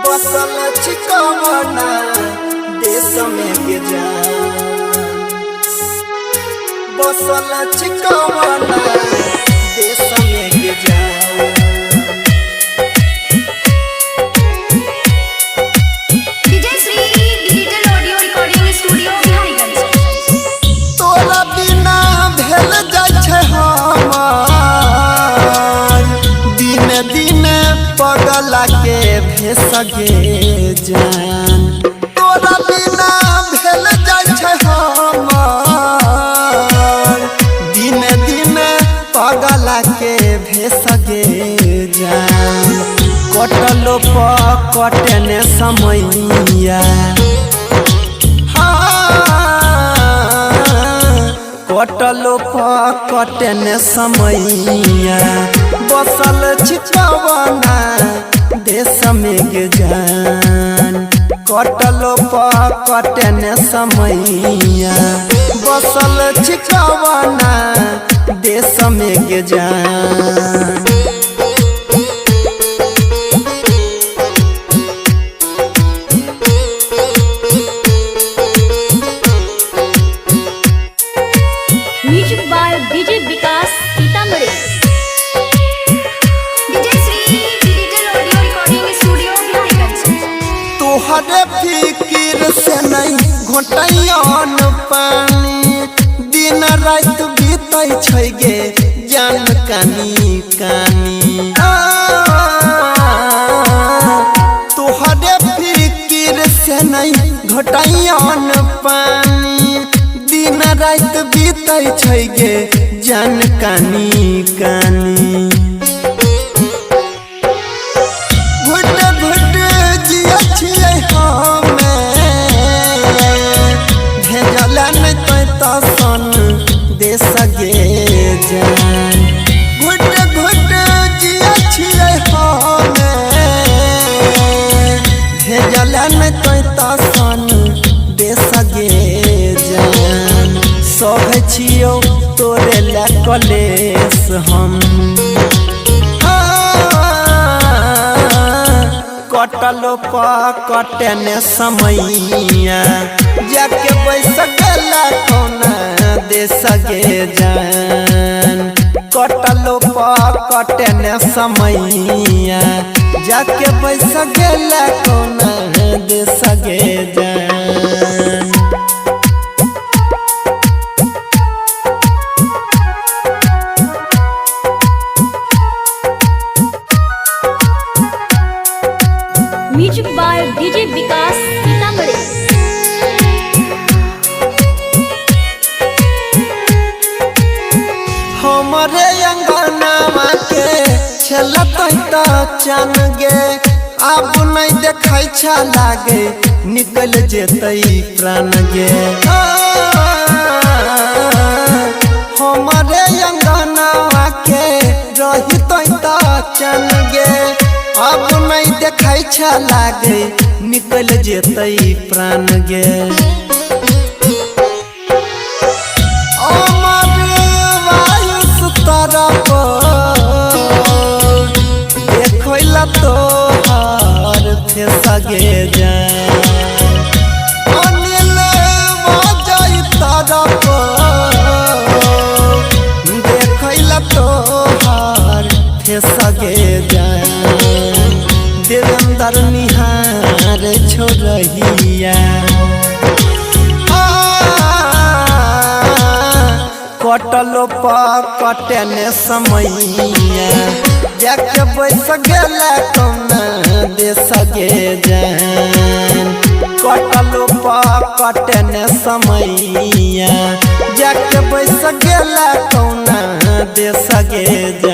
बसल चिकवना देश में के जान बसल चिकवना देश में के जान Vijay Shri digital audio recording studio Bihariganj. तोरा बिना भेल जाय छै हमर दिने दिने पगला के भेसगे जान तोरा बिना भेल जाय छै हमर दिने दिने पगला के भेसगे जान कटलो कटने समैया कटलो कटने समैया बसल चिकवना देश में के जान कटलो कटने समैया बसल चिकवना देश में के जान music by DJ Vikas Sitamarhi. Vijay Shri digital audio recording studio Biharigunj. तोहरे फिकिर से नहीं घोटैन पानी दिन रात बीतै छै गे जान कानी कानी तोहरे फिकिर से नहीं घोटैन पानी दिन रात बीतै छै गे जान कानी कानी घुट घुट जिया छियै हमे भेजल नहि तो सन दे सगे जान घुट घुट जिया छियै हमे भेजल नहि तो सन दे सगे जान सह छियौ तोरे ला कलेस हम कटलो कटने समैया जाके बैस गला कोना दे सगे जान कटलो कटने समैया जाके बैस गला कोना दे सगे जान music by DJ Vikas Sitamarhi. हमरे अंगनावा के छलतै त चन गे अब नहीं देखै छ लागे निकल जेतै प्राण गे हमरे अंगनावा के रहितै त चन गे अब नहीं देखै छ लागे निकल जेतै प्राण गे तरफ देखला तोहर थे सगे जान अनिल बाजै तरफ देखला तोहर थे सगे जान देवेंद्र निहार छोड़हिया कटलो कटने समैया जाके बैस गला कोना दे सगे जान कटलो कटने समैया जाके बैस गला कोना दे सगे जान।